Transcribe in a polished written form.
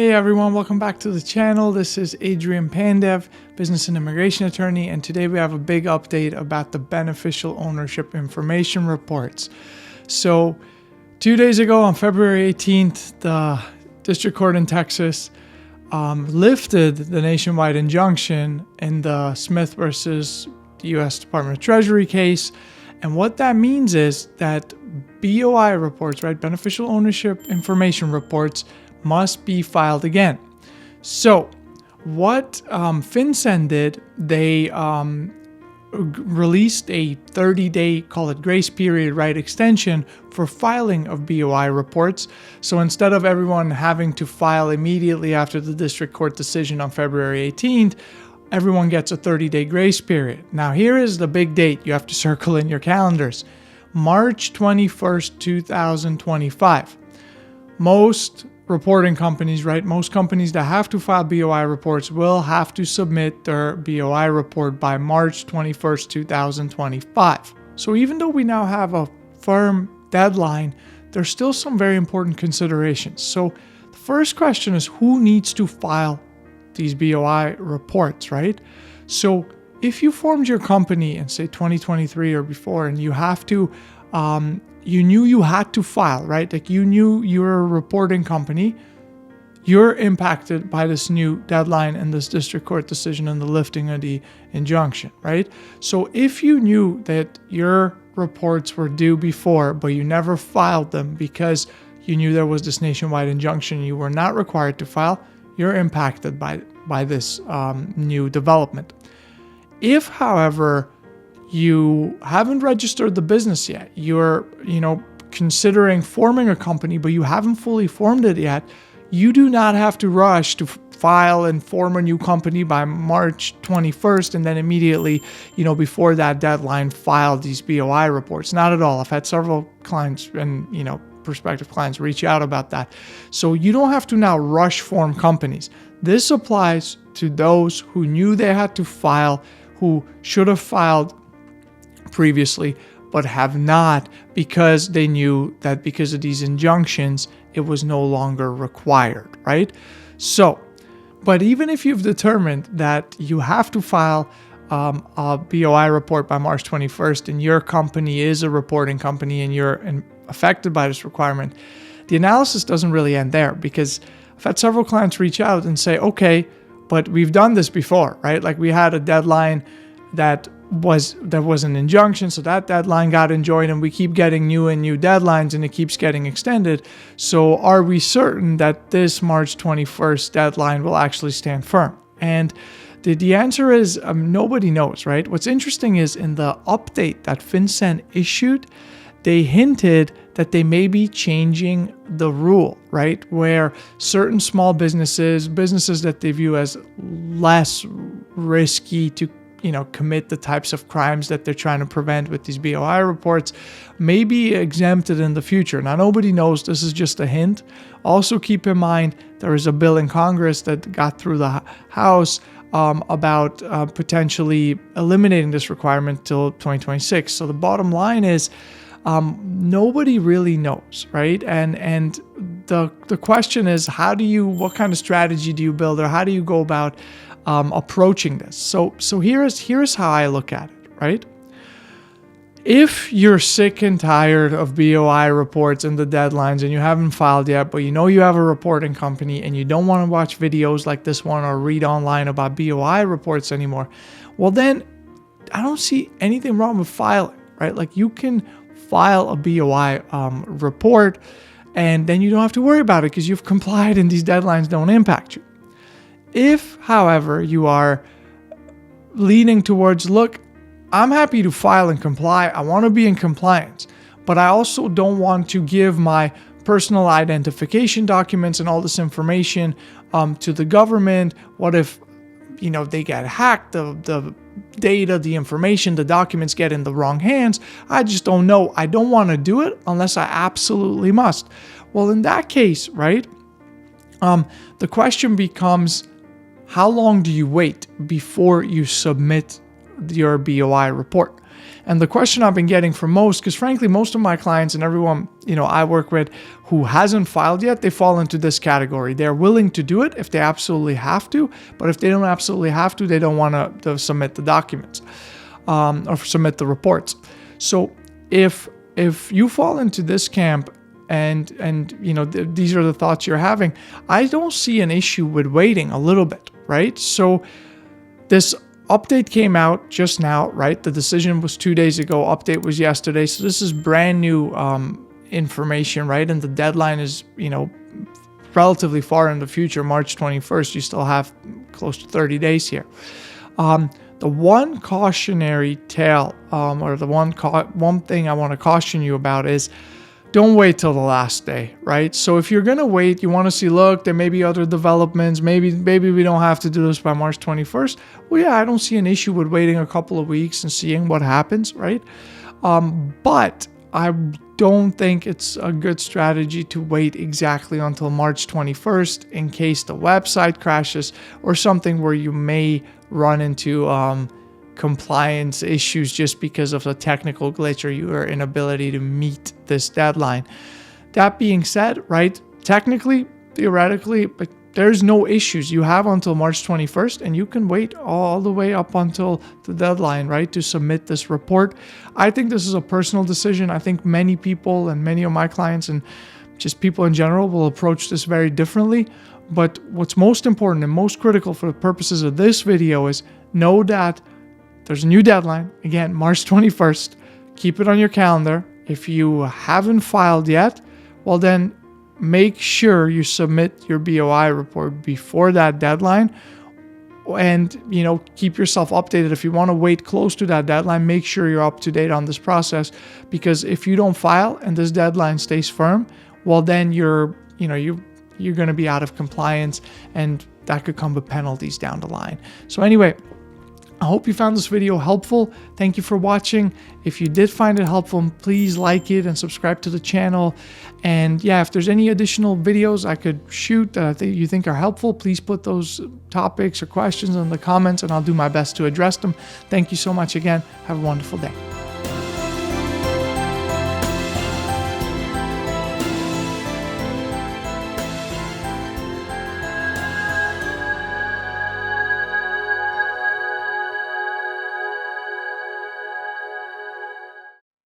Hey everyone, welcome back to the channel. This is Adrian Pandev, business and immigration attorney, and today we have a big update about the beneficial ownership information reports. So 2 days ago on February 18th, the district court in Texas lifted the nationwide injunction in the Smith versus the U.S. Department of Treasury case. And what that means is that BOI reports, right, beneficial ownership information reports, must be filed again. So what FinCEN did, they released a 30-day, call it grace period, right, extension for filing of BOI reports. So instead of everyone having to file immediately after the district court decision on February 18th, everyone gets a 30-day grace period. Now here is the big date you have to circle in your calendars. March 21st, 2025. Most reporting companies, right? Most companies that have to file BOI reports will have to submit their BOI report by March 21st, 2025. So even though we now have a firm deadline, there's still some very important considerations. So the first question is, who needs to file these BOI reports, right? So if you formed your company in say 2023 or before, and you have to you knew you had to file, right? Like you knew you're a reporting company, you're impacted by this new deadline and this district court decision and the lifting of the injunction, right? So if you knew that your reports were due before, but you never filed them because you knew there was this nationwide injunction, you were not required to file, you're impacted by this new development. If, however, you haven't registered the business yet, you're, considering forming a company, but you haven't fully formed it yet, you do not have to rush to file and form a new company by March 21st and then immediately, before that deadline, file these BOI reports. Not at all. I've had several clients and, prospective clients reach out about that. So you don't have to now rush form companies. This applies to those who knew they had to file, who should have filed previously, but have not because they knew that because of these injunctions, it was no longer required, right? So, but even if you've determined that you have to file a BOI report by March 21st and your company is a reporting company and you're affected by this requirement, the analysis doesn't really end there, because I've had several clients reach out and say, okay, but we've done this before, right? Like we had a deadline that was an injunction, so that deadline got enjoined and we keep getting new and new deadlines and it keeps getting extended. So are we certain that this March 21st deadline will actually stand firm? And the answer is nobody knows, right? What's interesting is in the update that FinCEN issued, they hinted that they may be changing the rule, right? Where certain small businesses that they view as less risky to commit the types of crimes that they're trying to prevent with these BOI reports may be exempted in the future. Now, nobody knows. This is just a hint. Also, keep in mind, there is a bill in Congress that got through the House about potentially eliminating this requirement till 2026. So the bottom line is nobody really knows, right? And the question is, what kind of strategy do you build, or how do you go about approaching this? So here's how I look at it, right? If you're sick and tired of BOI reports and the deadlines and you haven't filed yet, but you have a reporting company and you don't want to watch videos like this one or read online about BOI reports anymore, well then I don't see anything wrong with filing, right? Like you can file a BOI report and then you don't have to worry about it because you've complied and these deadlines don't impact you. If, however, you are leaning towards, look, I'm happy to file and comply, I want to be in compliance, but I also don't want to give my personal identification documents and all this information to the government. What if, they get hacked, the data, the information, the documents get in the wrong hands? I just don't know. I don't want to do it unless I absolutely must. Well, in that case, right, the question becomes, how long do you wait before you submit your BOI report? And the question I've been getting from most, because frankly, most of my clients and everyone, I work with who hasn't filed yet, they fall into this category. They're willing to do it if they absolutely have to, but if they don't absolutely have to, they don't want to submit the documents or submit the reports. So if you fall into this camp and these are the thoughts you're having, I don't see an issue with waiting a little bit, right? So this update came out just now, right? The decision was 2 days ago. Update was yesterday. So this is brand new information, right? And the deadline is, relatively far in the future, March 21st. You still have close to 30 days here. The one cautionary tale, or the one thing I want to caution you about is don't wait till the last day, right? So if you're going to wait, you want to see, look, there may be other developments. Maybe we don't have to do this by March 21st. Well, yeah, I don't see an issue with waiting a couple of weeks and seeing what happens, right? But I don't think it's a good strategy to wait exactly until March 21st in case the website crashes or something where you may run into compliance issues just because of a technical glitch or your inability to meet this deadline. That being said, right, technically, theoretically, but there's no issues. You have until March 21st and you can wait all the way up until the deadline, right, to submit this report. I think this is a personal decision. I think many people and many of my clients and just people in general will approach this very differently. But what's most important and most critical for the purposes of this video is know that there's a new deadline, again, March 21st. Keep it on your calendar. If you haven't filed yet, well then make sure you submit your BOI report before that deadline and, keep yourself updated. If you want to wait close to that deadline, make sure you're up to date on this process, because if you don't file and this deadline stays firm, well then you're going to be out of compliance and that could come with penalties down the line. So anyway, I hope you found this video helpful. Thank you for watching. If you did find it helpful, please like it and subscribe to the channel. And yeah, if there's any additional videos I could shoot that you think are helpful, please put those topics or questions in the comments and I'll do my best to address them. Thank you so much again. Have a wonderful day.